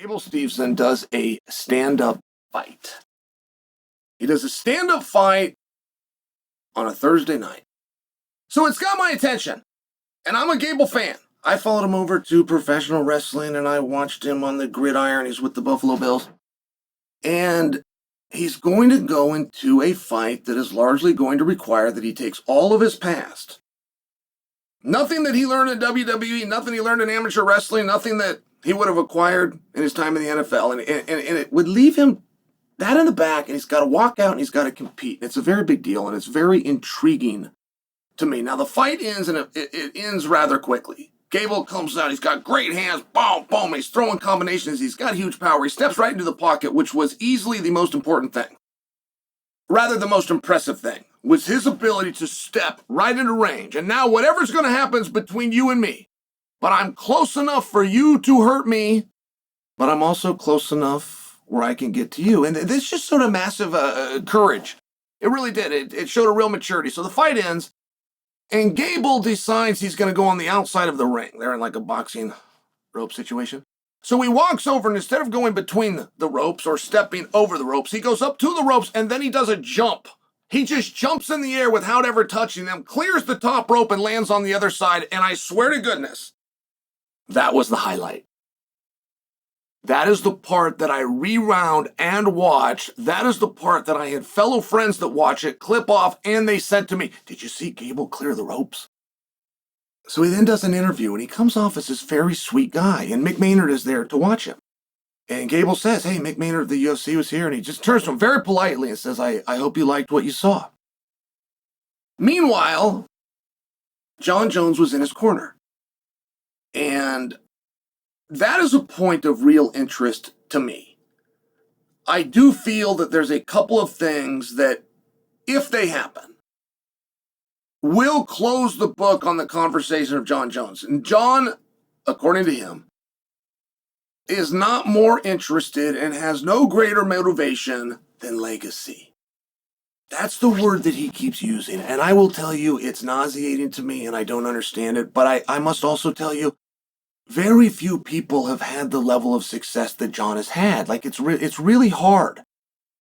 Gable Stevenson does a stand-up fight. He does a stand-up fight on a Thursday night. So it's got my attention. And I'm a Gable fan. I followed him over to professional wrestling and I watched him on the gridiron. He's with the Buffalo Bills. And he's going to go into a fight that is largely going to require that he takes all of his past. Nothing that he learned in WWE, nothing he learned in amateur wrestling, nothing that he would have acquired in his time in the NFL. And it would leave him that in the back, and he's got to walk out and he's got to compete. It's a very big deal, and it's very intriguing to me. Now, the fight ends, and it ends rather quickly. Gable comes out. He's got great hands. Boom, boom. He's throwing combinations. He's got huge power. He steps right into the pocket, which was easily the most important thing. Rather, the most impressive thing was his ability to step right into range. And now whatever's going to happen is between you and me. But I'm close enough for you to hurt me, but I'm also close enough where I can get to you. And this just sort of massive courage. It really did. It showed a real maturity. So the fight ends, and Gable decides he's going to go on the outside of the ring. They're in like a boxing rope situation. So he walks over, and instead of going between the ropes or stepping over the ropes, he goes up to the ropes, and then he does a jump. He just jumps in the air without ever touching them, clears the top rope, and lands on the other side. And I swear to goodness, that was the highlight. That is the part that I rewound and watched. That is the part that I had fellow friends that watch it clip off, and they said to me, "Did you see Gable clear the ropes?" So he then does an interview, and he comes off as this very sweet guy, and Mick Maynard is there to watch him. And Gable says, "Hey, Mick Maynard of the UFC was here," and he just turns to him very politely and says, I hope you liked what you saw. Meanwhile, Jon Jones was in his corner. And that is a point of real interest to me. I do feel that there's a couple of things that, if they happen, will close the book on the conversation of Jon Jones. And Jon, according to him, is not more interested and has no greater motivation than legacy. That's the word that he keeps using. And I will tell you, it's nauseating to me and I don't understand it. But I must also tell you, very few people have had the level of success that Jon has had. Like, it's really hard.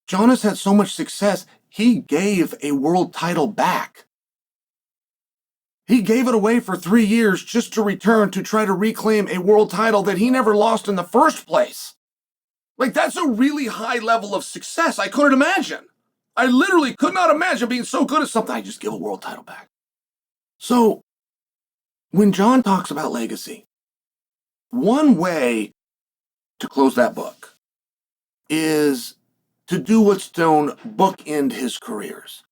Jon has had so much success, he gave a world title back. He gave it away for 3 years just to return to try to reclaim a world title that he never lost in the first place. Like, that's a really high level of success. I couldn't imagine. I literally could not imagine being so good at something. I just give a world title back. So, when Jon talks about legacy, one way to close that book is to do what's known bookend his careers.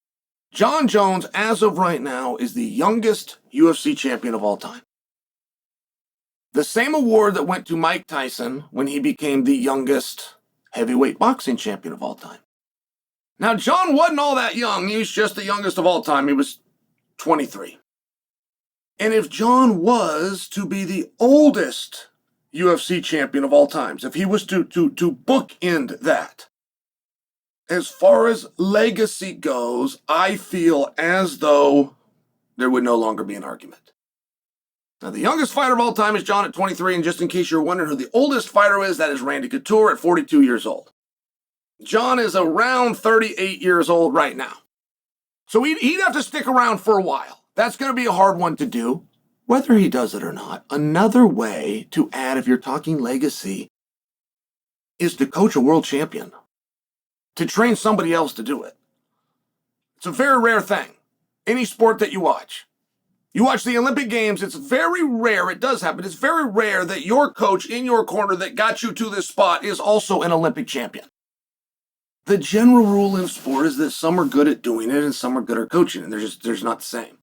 Jon Jones, as of right now, is the youngest UFC champion of all time. The same award that went to Mike Tyson when he became the youngest heavyweight boxing champion of all time. Now, Jon wasn't all that young. He was just the youngest of all time. He was 23. And if Jon was to be the oldest UFC champion of all times, if he was to bookend that, as far as legacy goes, I feel as though there would no longer be an argument. Now, the youngest fighter of all time is Jon at 23, and just in case you're wondering who the oldest fighter is, that is Randy Couture at 42 years old. Jon is around 38 years old right now. So he'd have to stick around for a while. That's going to be a hard one to do, whether he does it or not. Another way to add, if you're talking legacy, is to coach a world champion, to train somebody else to do it. It's a very rare thing. Any sport that you watch. You watch the Olympic Games, it's very rare, it does happen, it's very rare that your coach in your corner that got you to this spot is also an Olympic champion. The general rule in sport is that some are good at doing it and some are good at coaching it. There's not the same.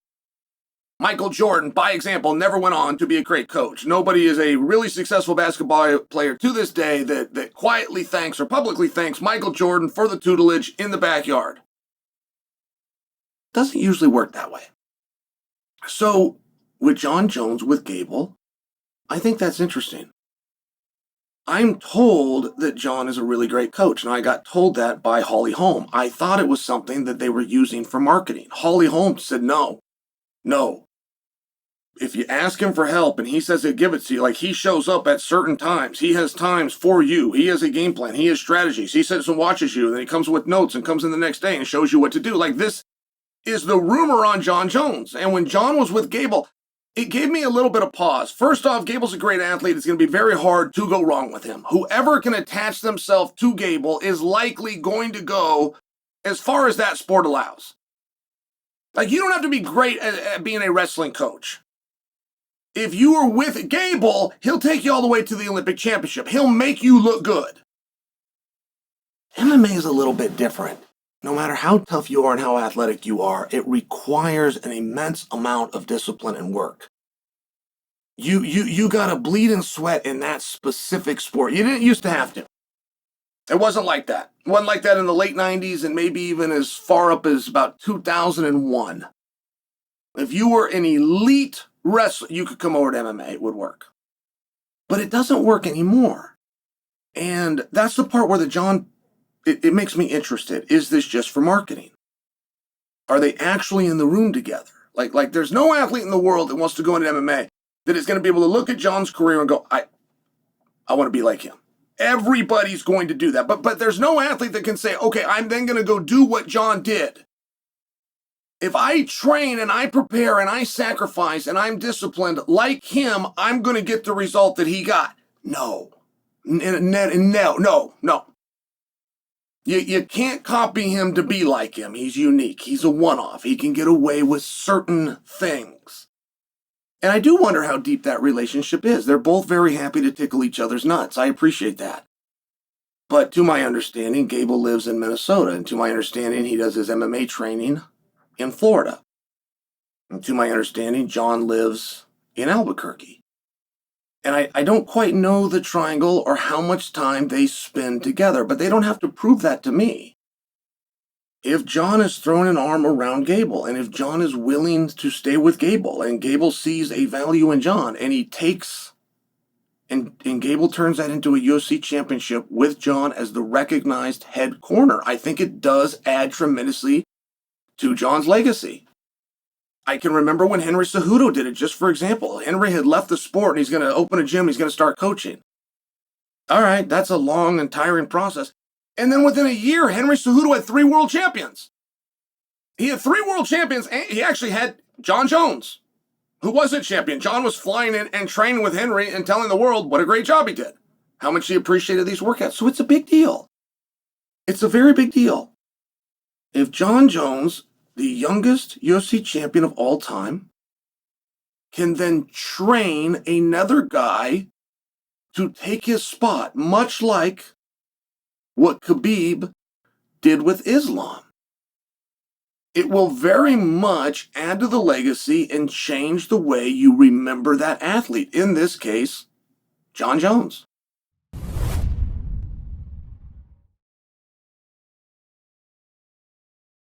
Michael Jordan, by example, never went on to be a great coach. Nobody is a really successful basketball player to this day that quietly thanks or publicly thanks Michael Jordan for the tutelage in the backyard. Doesn't usually work that way. So, with Jon Jones, with Gable, I think that's interesting. I'm told that Jon is a really great coach, and I got told that by Holly Holm. I thought it was something that they were using for marketing. Holly Holm said, no. If you ask him for help and he says he'll give it to you, like he shows up at certain times, he has times for you, he has a game plan, he has strategies, he sits and watches you, and then he comes with notes and comes in the next day and shows you what to do. Like, this is the rumor on Jon Jones. And when Jon was with Gable, it gave me a little bit of pause. First off, Gable's a great athlete. It's going to be very hard to go wrong with him. Whoever can attach themselves to Gable is likely going to go as far as that sport allows. Like, you don't have to be great at being a wrestling coach. If you are with Gable, he'll take you all the way to the Olympic Championship. He'll make you look good. MMA is a little bit different. No matter how tough you are and how athletic you are, it requires an immense amount of discipline and work. You gotta bleed and sweat in that specific sport. You didn't used to have to. It wasn't like that. It wasn't like that in the late 90s and maybe even as far up as about 2001. If you were an elite wrestler, you could come over to MMA, it would work. But it doesn't work anymore. And that's the part where it makes me interested. Is this just for marketing? Are they actually in the room together? Like there's no athlete in the world that wants to go into MMA that is going to be able to look at Jon's career and go, I want to be like him. Everybody's going to do that. But there's no athlete that can say, okay, I'm then going to go do what Jon did. If I train and I prepare and I sacrifice and I'm disciplined like him, I'm going to get the result that he got. No. No. You can't copy him to be like him. He's unique. He's a one-off. He can get away with certain things. And I do wonder how deep that relationship is. They're both very happy to tickle each other's nuts. I appreciate that. But to my understanding, Gable lives in Minnesota. And to my understanding, he does his MMA training in Florida. And to my understanding, Jon lives in Albuquerque. And I don't quite know the triangle or how much time they spend together, but they don't have to prove that to me. If Jon is throwing an arm around Gable, and if Jon is willing to stay with Gable, and Gable sees a value in Jon, and he takes, and Gable turns that into a UFC championship with Jon as the recognized head corner, I think it does add tremendously to Jon's legacy. I can remember when Henry Cejudo did it, just for example. Henry had left the sport and he's going to open a gym, he's going to start coaching. All right, that's a long and tiring process. And then within a year, Henry Cejudo had 3 world champions. He had 3 world champions, and he actually had Jon Jones, who wasn't champion. Jon was flying in and training with Henry and telling the world what a great job he did, how much he appreciated these workouts. So it's a big deal. It's a very big deal. If Jon Jones, the youngest UFC champion of all time, can then train another guy to take his spot, much like what Khabib did with Islam, it will very much add to the legacy and change the way you remember that athlete, in this case, Jon Jones.